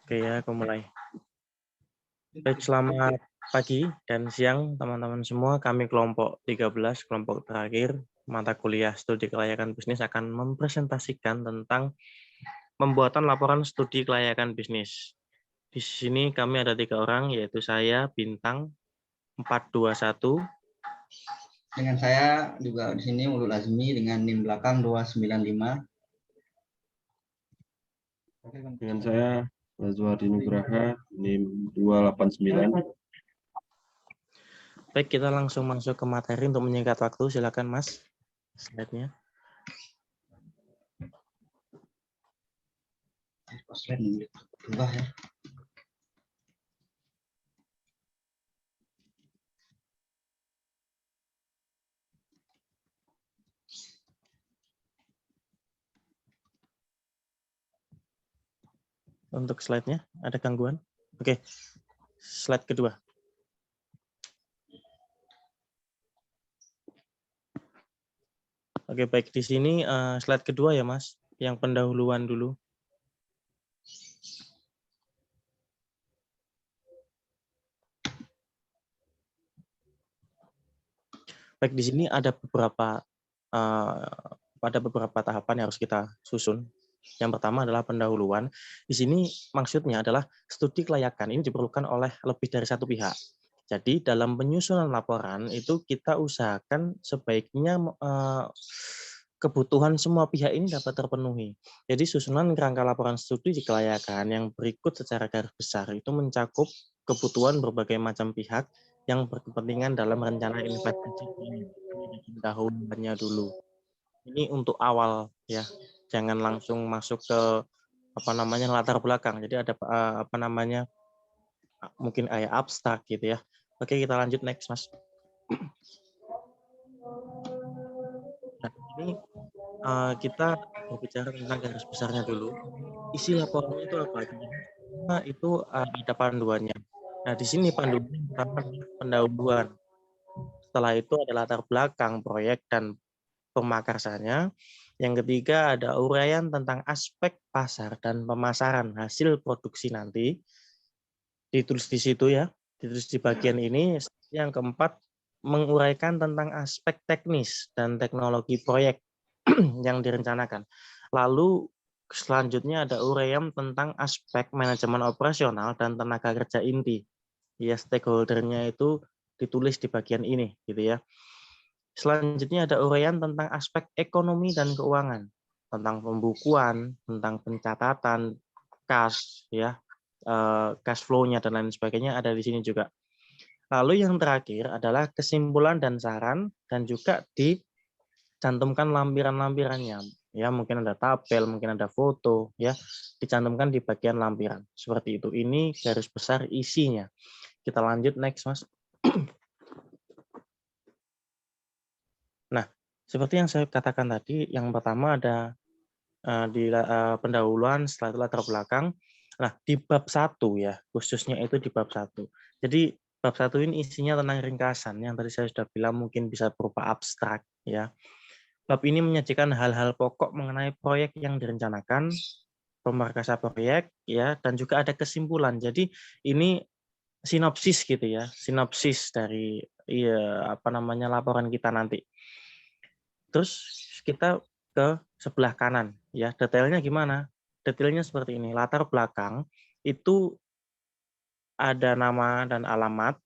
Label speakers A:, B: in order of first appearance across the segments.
A: Oke ya, aku mulai. Baik, selamat pagi dan siang teman-teman semua. Kami kelompok 13, kelompok terakhir, mata kuliah studi kelayakan bisnis akan mempresentasikan tentang pembuatan laporan studi kelayakan bisnis. Di sini kami ada 3 orang, yaitu saya, Bintang, 421.
B: Dengan saya juga di sini Ulul Azmi dengan NIM belakang 295.
C: Dengan saya Lazuardi Nugraha NIM 289.
A: Baik, kita langsung masuk ke materi untuk menyingkat waktu. Silakan Mas, slide-nya.
B: Slide berubah ya.
A: Untuk slide-nya ada gangguan? Oke, slide kedua. Oke, baik, di sini slide kedua ya Mas, yang pendahuluan dulu. Baik, di sini ada beberapa tahapan yang harus kita susun. Yang pertama adalah pendahuluan. Di sini maksudnya adalah studi kelayakan ini diperlukan oleh lebih dari satu pihak. Jadi dalam penyusunan laporan itu kita usahakan sebaiknya kebutuhan semua pihak ini dapat terpenuhi. Jadi susunan kerangka laporan studi kelayakan yang berikut secara garis besar itu mencakup kebutuhan berbagai macam pihak yang berkepentingan dalam rencana investasi ini. Pendahuluannya dulu. Ini untuk awal ya, jangan langsung masuk ke latar belakang. Jadi ada mungkin kayak abstrak gitu ya. Oke, kita lanjut next Mas. Nah, ini kita berbicara tentang garis besarnya dulu. Isi laporannya itu apa? Nah, itu ada panduannya. Nah, di sini panduannya pertama pendahuluan. Setelah itu ada latar belakang proyek dan pemakarsannya. Yang ketiga ada uraian tentang aspek pasar dan pemasaran hasil produksi nanti. Ditulis di situ ya, ditulis di bagian ini. Yang keempat, menguraikan tentang aspek teknis dan teknologi proyek yang direncanakan. Lalu selanjutnya ada uraian tentang aspek manajemen operasional dan tenaga kerja inti. Ya, stakeholder-nya itu ditulis di bagian ini gitu ya. Selanjutnya ada uraian tentang aspek ekonomi dan keuangan, tentang pembukuan, tentang pencatatan, cash ya, cash flow-nya dan lain sebagainya ada di sini juga. Lalu yang terakhir adalah kesimpulan dan saran dan juga dicantumkan lampiran-lampirannya. Ya, mungkin ada tabel, mungkin ada foto ya, dicantumkan di bagian lampiran. Seperti itu. Ini garis besar isinya. Kita lanjut next, Mas. Nah, seperti yang saya katakan tadi, yang pertama ada di pendahuluan, setelah itu latar belakang. Nah, di bab 1 ya, khususnya itu di bab 1. Jadi bab 1 ini isinya tentang ringkasan yang tadi saya sudah bilang mungkin bisa berupa abstrak ya. Bab ini menyajikan hal-hal pokok mengenai proyek yang direncanakan, pemarkasa proyek ya, dan juga ada kesimpulan. Jadi ini sinopsis gitu ya, sinopsis dari laporan kita nanti. Terus kita ke sebelah kanan ya, detailnya gimana? Detailnya seperti ini. Latar belakang itu ada nama dan alamat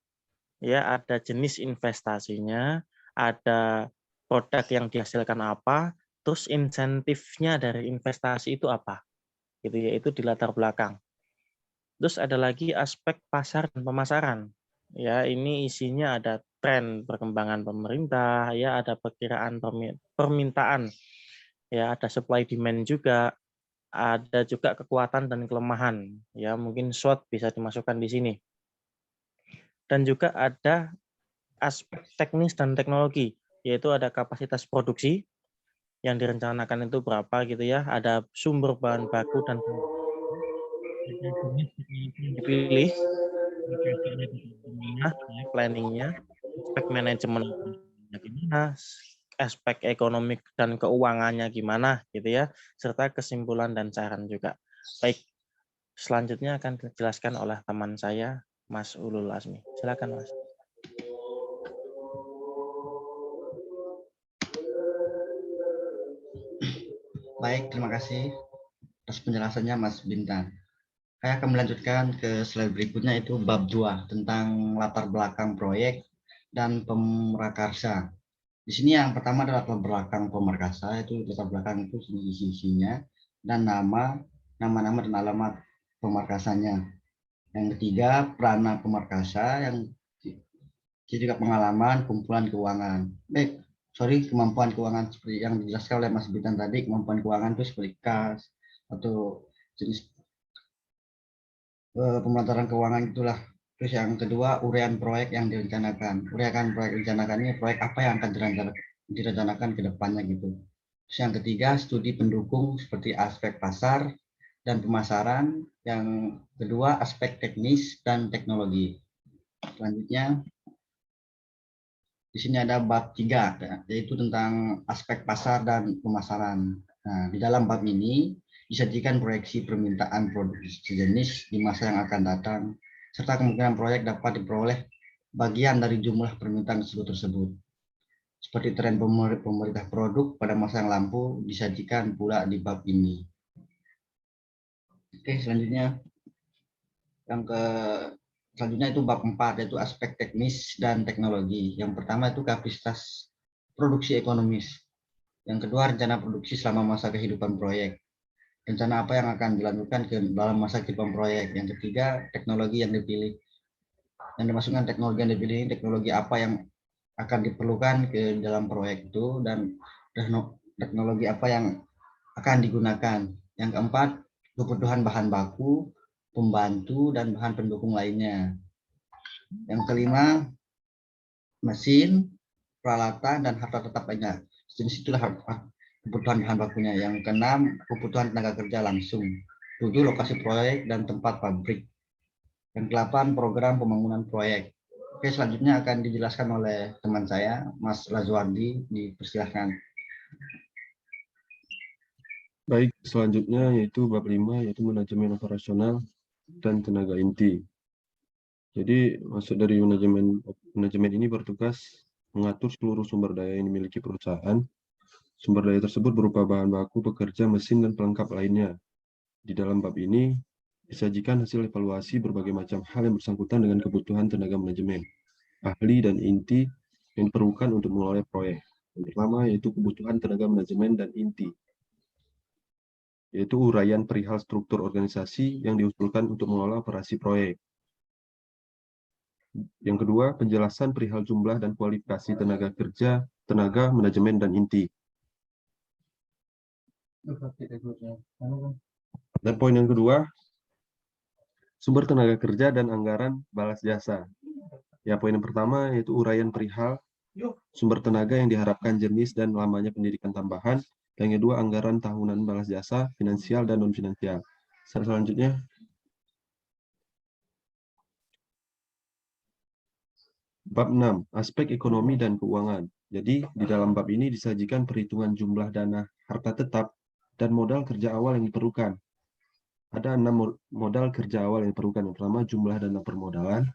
A: ya, ada jenis investasinya, ada produk yang dihasilkan apa, terus insentifnya dari investasi itu apa. Gitu ya, itu di latar belakang. Terus ada lagi aspek pasar dan pemasaran. Ya, ini isinya ada tren perkembangan pemerintah, ya ada perkiraan permintaan, ya ada supply demand juga, ada juga kekuatan dan kelemahan. Ya, mungkin SWOT bisa dimasukkan di sini. Dan juga ada aspek teknis dan teknologi, yaitu ada kapasitas produksi yang direncanakan itu berapa gitu ya, ada sumber bahan baku dan dipilih, planningnya, aspek manajemen gimana, aspek ekonomi dan keuangannya gimana gitu ya, serta kesimpulan dan saran juga. Baik, selanjutnya akan dijelaskan oleh teman saya, Mas Ulul Azmi. Silakan, Mas.
B: Baik, terima kasih atas penjelasannya Mas Bintang. Saya akan melanjutkan ke slide berikutnya, itu bab 2 tentang latar belakang proyek dan pemrakarsa. Di sini yang pertama adalah latar belakang pemrakarsa, itu latar belakang itu isi-isinya dan nama-nama dan alamat pemrakarsannya. Yang ketiga, peranan pemarkasa, yang juga pengalaman, kumpulan keuangan. Kemampuan keuangan seperti yang dijelaskan oleh Mas Bitan tadi, kemampuan keuangan itu seperti kas atau jenis pemelajaran keuangan itulah. Terus yang kedua, uraian proyek yang direncanakan. Uraian proyek direncanakan ini proyek apa yang akan direncanakan ke depannya gitu. Terus yang ketiga, studi pendukung seperti aspek pasar dan pemasaran. Yang kedua, aspek teknis dan teknologi. Selanjutnya, di sini ada bab 3, yaitu tentang aspek pasar dan pemasaran. Nah, di dalam bab ini disajikan proyeksi permintaan produk sejenis di masa yang akan datang, serta kemungkinan proyek dapat diperoleh bagian dari jumlah permintaan tersebut. Seperti tren pemerintah produk pada masa yang lampau disajikan pula di bab ini. Oke, selanjutnya selanjutnya itu bab 4, yaitu aspek teknis dan teknologi. Yang pertama itu kapasitas produksi ekonomis. Yang kedua, rencana produksi selama masa kehidupan proyek. Rencana apa yang akan dilakukan ke dalam masa kehidupan proyek. Yang ketiga, teknologi yang dipilih. Yang dimasukkan teknologi yang dipilih, teknologi apa yang akan diperlukan ke dalam proyek itu, dan teknologi apa yang akan digunakan. Yang keempat, kebutuhan bahan baku, pembantu, dan bahan pendukung lainnya. Yang kelima, mesin, peralatan, dan harta tetap lainnya. Jenis itulah kebutuhan bahan bakunya. Yang keenam, kebutuhan tenaga kerja langsung. 7, lokasi proyek dan tempat pabrik. Yang delapan, program pembangunan proyek. Oke, selanjutnya akan dijelaskan oleh teman saya, Mas Lazuardi. Dipersilahkan.
C: Baik, selanjutnya yaitu bab 5, yaitu manajemen operasional dan tenaga inti. Jadi maksud dari manajemen ini bertugas mengatur seluruh sumber daya yang dimiliki perusahaan. Sumber daya tersebut berupa bahan baku, pekerja, mesin, dan pelengkap lainnya. Di dalam bab ini disajikan hasil evaluasi berbagai macam hal yang bersangkutan dengan kebutuhan tenaga manajemen, ahli, dan inti yang diperlukan untuk mengelola proyek. Yang pertama yaitu kebutuhan tenaga manajemen dan inti, yaitu uraian perihal struktur organisasi yang diusulkan untuk mengelola operasi proyek. Yang kedua, penjelasan perihal jumlah dan kualifikasi tenaga kerja, tenaga, manajemen, dan inti. Dan poin yang kedua, sumber tenaga kerja dan anggaran balas jasa. Ya, poin yang pertama yaitu uraian perihal sumber tenaga yang diharapkan jenis dan lamanya pendidikan tambahan. Yang kedua, anggaran tahunan balas jasa, finansial dan non-finansial. Selanjutnya, bab 6, aspek ekonomi dan keuangan. Jadi, di dalam bab ini disajikan perhitungan jumlah dana harta tetap dan modal kerja awal yang diperlukan. Ada 6 modal kerja awal yang diperlukan. Yang pertama, jumlah dana permodalan.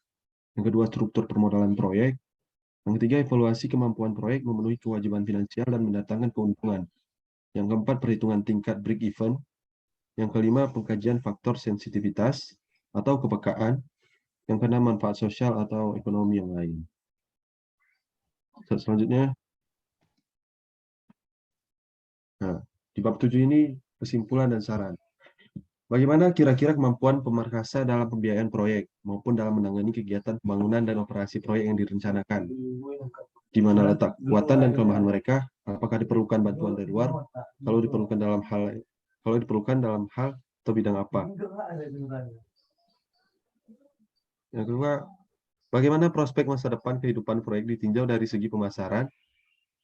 C: Yang kedua, struktur permodalan proyek. Yang ketiga, evaluasi kemampuan proyek memenuhi kewajiban finansial dan mendatangkan keuntungan. Yang keempat, perhitungan tingkat break-even. Yang kelima, pengkajian faktor sensitivitas atau kepekaan. Yang keenam, manfaat sosial atau ekonomi yang lain. Selanjutnya, nah, di bab 7 ini kesimpulan dan saran. Bagaimana kira-kira kemampuan pemarkasa dalam pembiayaan proyek maupun dalam menangani kegiatan pembangunan dan operasi proyek yang direncanakan? Di mana letak kekuatan dan kelemahan mereka? Apakah diperlukan bantuan dari luar? Kalau diperlukan dalam hal atau bidang apa? Yang kedua, bagaimana prospek masa depan kehidupan proyek ditinjau dari segi pemasaran,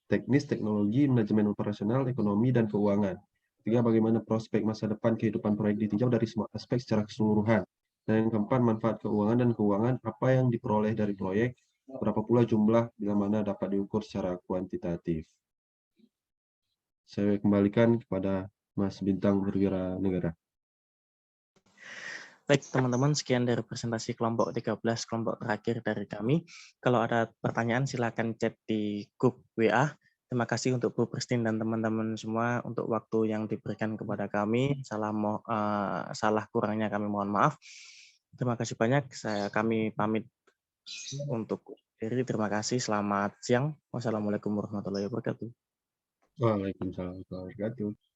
C: teknis, teknologi, manajemen operasional, ekonomi, dan keuangan. Ketiga, bagaimana prospek masa depan kehidupan proyek ditinjau dari semua aspek secara keseluruhan. Dan yang keempat, manfaat keuangan dan keuangan apa yang diperoleh dari proyek, berapa pula jumlah, bila mana dapat diukur secara kuantitatif. Saya kembalikan kepada Mas Bintang Perwira Negara.
A: Baik, teman-teman, sekian dari presentasi kelompok 13, kelompok terakhir dari kami. Kalau ada pertanyaan, silakan chat di grup WA. Terima kasih untuk Bu Pristin dan teman-teman semua untuk waktu yang diberikan kepada kami. Salah kurangnya kami mohon maaf. Terima kasih banyak. Kami pamit untuk diri. Terima kasih. Selamat siang. Wassalamualaikum warahmatullahi wabarakatuh.
C: Waalaikumsalam warahmatullahi wabarakatuh.